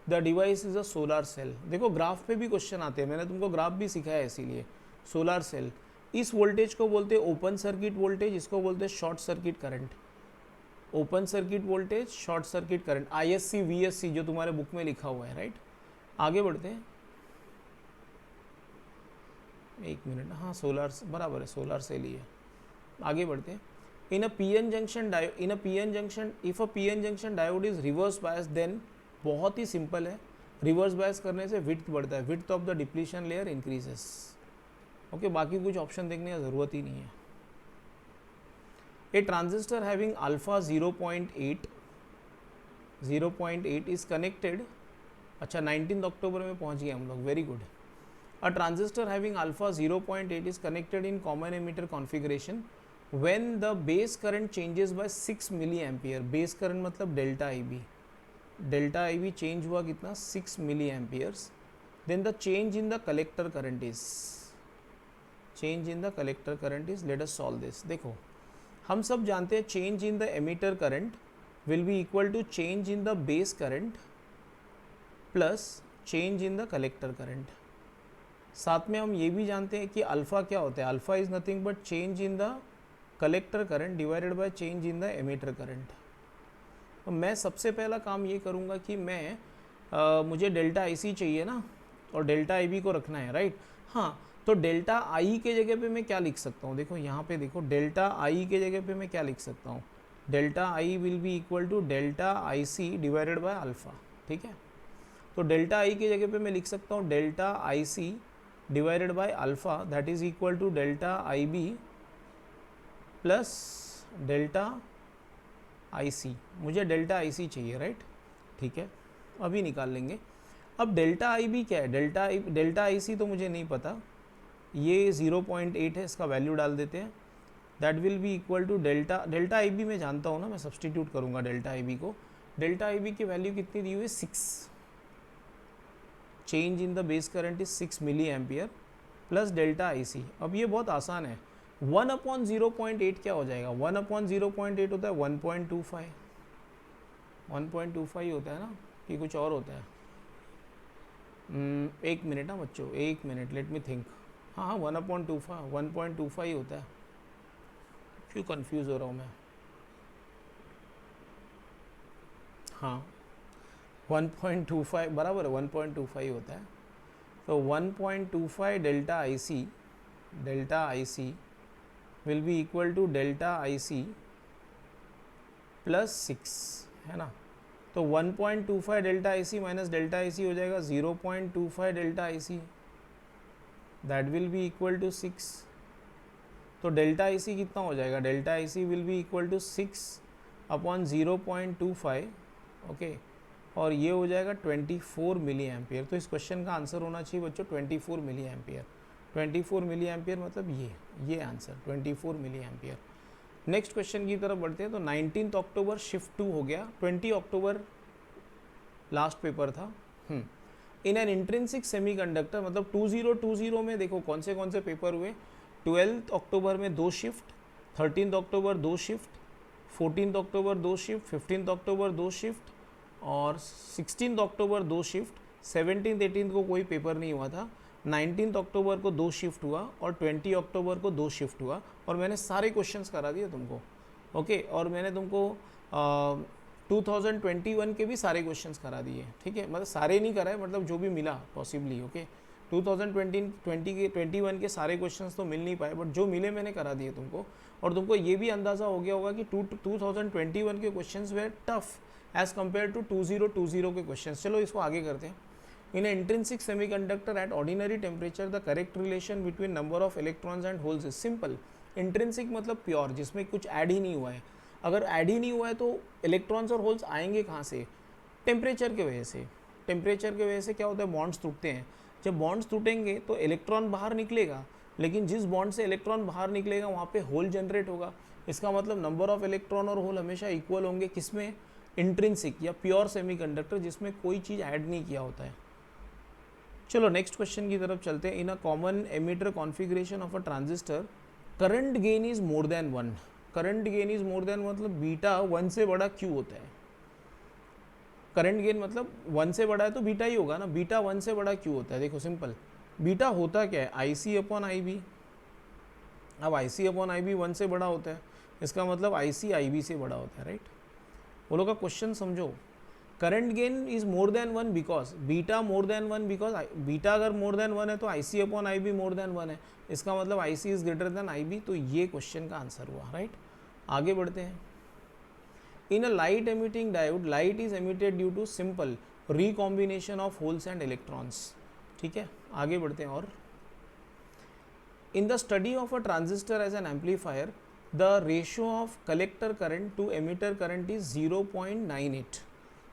the device is a solar cell. देखो ग्राफ पे भी क्वेश्चन आते हैं, मैंने तुमको ग्राफ भी सिखाया है, इसीलिए सोलर सेल। इस वोल्टेज को बोलते हैं ओपन सर्किट वोल्टेज, इसको बोलते हैं short circuit current. Open circuit voltage, short circuit current, ISC VSC जो तुम्हारे बुक में लिखा हुआ है, राइट। आगे बढ़ते हैं, एक मिनट, हाँ सोलर बराबर है, सोलर सेल ही है। आगे बढ़ते हैं। In a PN junction diode, in a PN junction, if a PN junction diode is reverse bias, then, बहुत ही सिंपल है, रिवर्स बायस करने से विड्थ बढ़ता है, width of the depletion layer increases. Okay, बाकी कुछ ऑप्शन देखने की जरूरत ही नहीं है। A transistor having alpha 0.8 is connected, अच्छा 19 अक्टूबर में पहुंच गए हम लोग, very good. A transistor having alpha 0.8 is connected in common emitter configuration when the base current changes by 6 milli ampere. Base current मतलब delta IB, delta IB change हुआ कितना? 6 milli amperes. Then the change in the collector current is, change in the collector current is, let us solve this. देखो हम सब जानते हैं change in the emitter current will be equal to change in the base current plus change in the collector current. साथ में हम ये भी जानते हैं कि अल्फा क्या होता है? Alpha is nothing but change in the collector current divided by change in the emitter current. तो मैं सबसे पहला काम ये करूँगा कि मैं मुझे डेल्टा IC चाहिए ना, और डेल्टा IB को रखना है, राइट। हाँ, तो डेल्टा I के जगह पे मैं क्या लिख सकता हूँ? देखो यहाँ पे देखो, डेल्टा I के जगह पे मैं क्या लिख सकता हूँ? Delta I will be equal to delta IC divided by alpha, ठीक है। तो डेल्टा I की जगह पे मैं लिख सकता हूँ delta IC divided by alpha, that is equal to delta IB plus delta IC। मुझे डेल्टा IC चाहिए, राइट, ठीक है, अभी निकाल लेंगे। अब डेल्टा IB क्या है? डेल्टा IC तो मुझे नहीं पता, ये 0.8 है, इसका वैल्यू डाल देते हैं। That will be equal to delta IB मैं जानता हूँ ना, मैं सब्सटीट्यूट करूँगा डेल्टा IB को। डेल्टा IB की वैल्यू कितनी दी हुई है? 6। Change in the base current is 6 milli ampere plus delta IC। अब ये बहुत आसान है, 1/0.8 क्या हो जाएगा? 1/0.8 होता है 1.25, 1.25 होता है ना कि कुछ और होता है? एक मिनट ना बच्चों, एक मिनट, लेट मी थिंक। हाँ हाँ 1.25 होता है। क्यों कंफ्यूज हो रहा हूँ मैं? हाँ 1.25 बराबर है, 1.25 होता है। तो 1.25 delta I C will be equal to delta I C plus 6, है ना। तो 1.25 delta I C minus delta I C हो जाएगा 0.25 delta I C, that will be equal to 6। तो डेल्टा आई सी कितना हो जाएगा? Delta I C will be equal to 6 upon 0.25, okay, और ये हो जाएगा 24 मिली एम्पियर। तो इस क्वेश्चन का आंसर होना चाहिए बच्चों 24 मिली एम्पियर। 24 मिली एम्पियर मतलब ये answer 24 milli ampere. Next question की तरफ बढ़ते हैं। तो 19 अक्टूबर शिफ्ट 2 हो गया, 20 अक्टूबर लास्ट पेपर था। इन एन इंट्रिंसिक सेमीकंडक्टर, मतलब 2020 में देखो कौन से पेपर हुए। 12 अक्टूबर में 2 शिफ्ट, 13 अक्टूबर 2 शिफ्ट, 14 अक्टूबर 2 शिफ्ट, 15 अक्टूबर 2 शिफ्ट और 16 अक्टूबर 2 शिफ्ट। 17 18 को कोई पेपर नहीं हुआ था। 19 अक्टूबर को 2 शिफ्ट हुआ और 20 अक्टूबर को 2 शिफ्ट हुआ। और मैंने सारे क्वेश्चंस करा दिए तुमको, ओके। और मैंने तुमको 2021 के भी सारे क्वेश्चंस करा दिए, ठीक है। मतलब सारे नहीं कराए, मतलब जो भी मिला पॉसिबली, ओके। 2021 के सारे क्वेश्चंस तो मिल नहीं पाए, बट जो मिले मैंने करा दिए तुमको। और तुमको ये भी अंदाज़ा हो गया होगा कि 2021 के questions were tough as compare to 2020 के क्वेश्चंस। चलो इसको आगे करते हैं। In intrinsic semiconductor at ordinary temperature the correct relation between number of electrons and holes is simple. Intrinsic मतलब प्योर, जिसमें कुछ ऐड ही नहीं हुआ है। अगर ऐड ही नहीं हुआ है तो इलेक्ट्रॉन्स और होल्स आएंगे कहाँ से? टेम्परेचर के वजह से। टेम्परेचर की वजह से क्या होता है? बॉन्ड्स टूटते हैं। जब बॉन्ड्स टूटेंगे तो इलेक्ट्रॉन बाहर निकलेगा, लेकिन जिस बॉन्ड से इलेक्ट्रॉन बाहर निकलेगा वहाँ पे होल जनरेट होगा। इसका मतलब नंबर ऑफ इलेक्ट्रॉन और होल हमेशा इक्वल होंगे। किसमें? इंट्रिंसिक या प्योर सेमीकंडक्टर, जिसमें कोई चीज़ ऐड नहीं किया होता है। चलो नेक्स्ट क्वेश्चन की तरफ चलते हैं। In a common emitter configuration of a transistor current gain is more than 1। Current gain is more than मतलब बीटा 1 से बड़ा क्यों होता है? करंट गेन मतलब 1 से बड़ा है तो बीटा ही होगा ना। बीटा 1 से बड़ा क्यों होता है? देखो सिंपल, बीटा होता क्या है? आई सी अपॉन आई बी। अब आई सी अपॉन आई बी 1 से बड़ा होता है, इसका मतलब आई सी आई बी से बड़ा होता है, राइट। वो लोग का क्वेश्चन समझो। Current gain is more than 1 because beta more than 1, because beta अगर मोर देन 1 है तो I C upon I B more than 1 है। इसका मतलब I C is greater than I B. तो ये क्वेश्चन का आंसर हुआ, राइट। आगे बढ़ते हैं। In a light emitting diode, light is emitted due to simple recombination of holes and electrons, ठीक है। आगे बढ़ते हैं। और in the study of a transistor as an amplifier the ratio of collector current to emitter current is 0.98।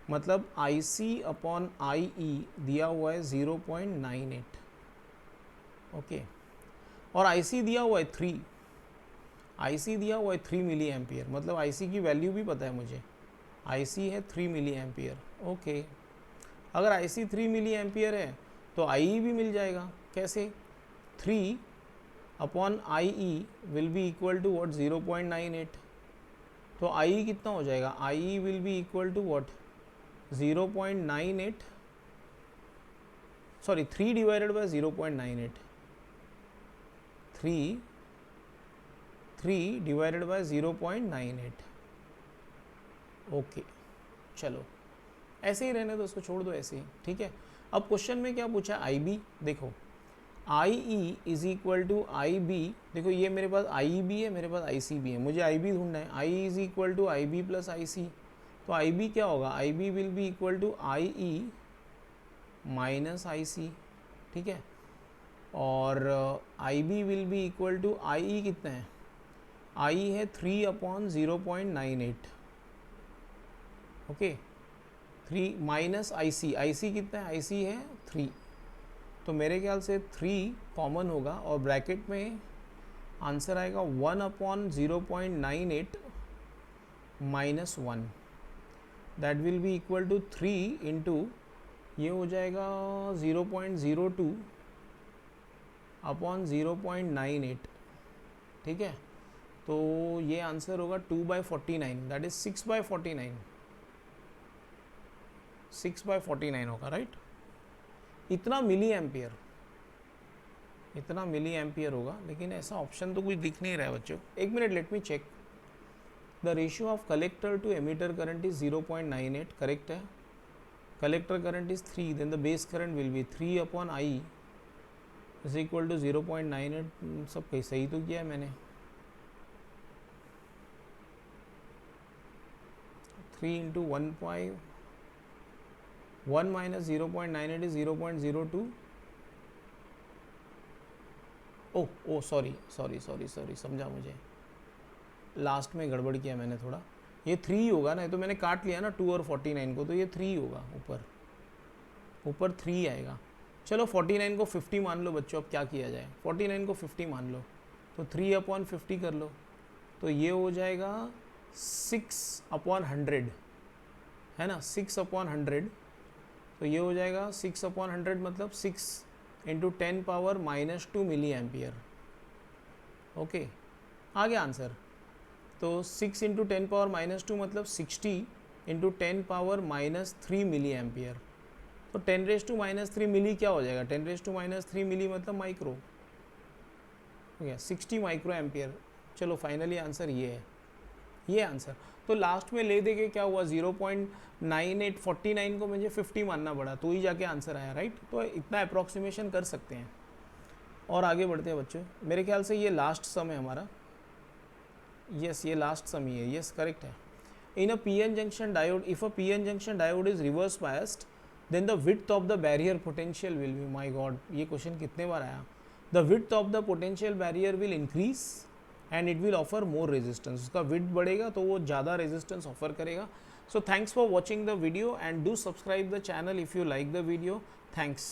मतलब I C upon I E दिया हुआ है 0.98, ओके। और आई सी दिया हुआ है 3, आई सी दिया हुआ है 3 मिली एम्पियर। मतलब आई सी की वैल्यू भी पता है मुझे, आई सी है 3 मिली एम्पियर, ओके। अगर आई सी 3 मिली एम्पियर है तो आई ई भी मिल जाएगा। कैसे? 3 upon I E will be equal to what? 0.98। तो आई ई कितना हो जाएगा? I E will be equal to what? 0.98, sorry 3 divided by 0.98, 3 divided by 0.98, okay. चलो ऐसे ही रहने दो, उसको छोड़ दो ऐसे ही, ठीक है। अब क्वेश्चन में क्या पूछा? I B. देखो I E is equal to I B. देखो ये मेरे पास आई बी है, मेरे पास आई सी भी है, मुझे आई बी ढूंढना है। I is equal to I B plus I C. तो आई बी क्या होगा? I B will be equal to I E minus I C, ठीक है। और I B will be equal to I E कितना है? आई है 3 अपॉन 0.98, ओके। 3 minus I C, I C कितना है? आई सी है 3। तो मेरे ख्याल से 3 कॉमन होगा और ब्रैकेट में आंसर आएगा 1 upon 0.98 minus 1, that will be equal to 3 into ये हो जाएगा 0.02 अपॉन 0.98, ठीक है। तो ये आंसर होगा 2/49, दैट इज 6/49, 6/49 होगा, राइट। इतना मिली एम्पियर होगा, लेकिन ऐसा ऑप्शन तो कुछ दिख नहीं रहा है बच्चों। एक मिनट, let me check. The ratio of collector to emitter current is 0.98, correct है। Collector current is 3, then the base current will be 3/I is equal to 0.98। सब कहीं सही तो किया है मैंने। 3 into 1 minus 0.98 is 0.02। Oh sorry, समझा मुझे, लास्ट में गड़बड़ किया मैंने थोड़ा। ये 3 होगा ना, तो मैंने काट लिया ना 2 और 49 को, तो ये 3 होगा, ऊपर 3 आएगा। चलो 49 को 50 मान लो बच्चों, अब क्या किया जाए। 49 को 50 मान लो, तो 3/50 कर लो, तो ये हो जाएगा 6/100, है ना, 6/100। तो ये हो जाएगा 6/100 मतलब 6 into 10 power -2 milli ampere. Okay, आ गया आंसर। तो 6 इंटू 10 पावर -2 मतलब 60 इंटू 10 पावर -3 मिली एम्पियर। तो 10⁻³ मिली क्या हो जाएगा, 10⁻³ मिली मतलब माइक्रो हो गया, 60 माइक्रो एम्पियर। चलो फाइनली आंसर ये है, ये आंसर। तो लास्ट में ले दे के क्या हुआ, 0.98, 49 को मुझे 50 मानना पड़ा, तो ही जाके आंसर आया, राइट। तो इतना अप्रॉक्सीमेशन कर सकते हैं। और आगे बढ़ते हैं बच्चों, मेरे ख्याल से ये लास्ट सम है हमारा। यस, ये लास्ट सम ही है, यस करेक्ट है। इन a PN junction diode, if a PN junction diode is reverse biased, then the width of the barrier potential will be, my god, ये क्वेश्चन कितने बार आया। the width of the potential barrier will increase and it will offer more resistance, उसका width बढ़ेगा तो वो ज़्यादा resistance offer करेगा। so thanks for watching the video and do subscribe the channel if you like the video, thanks।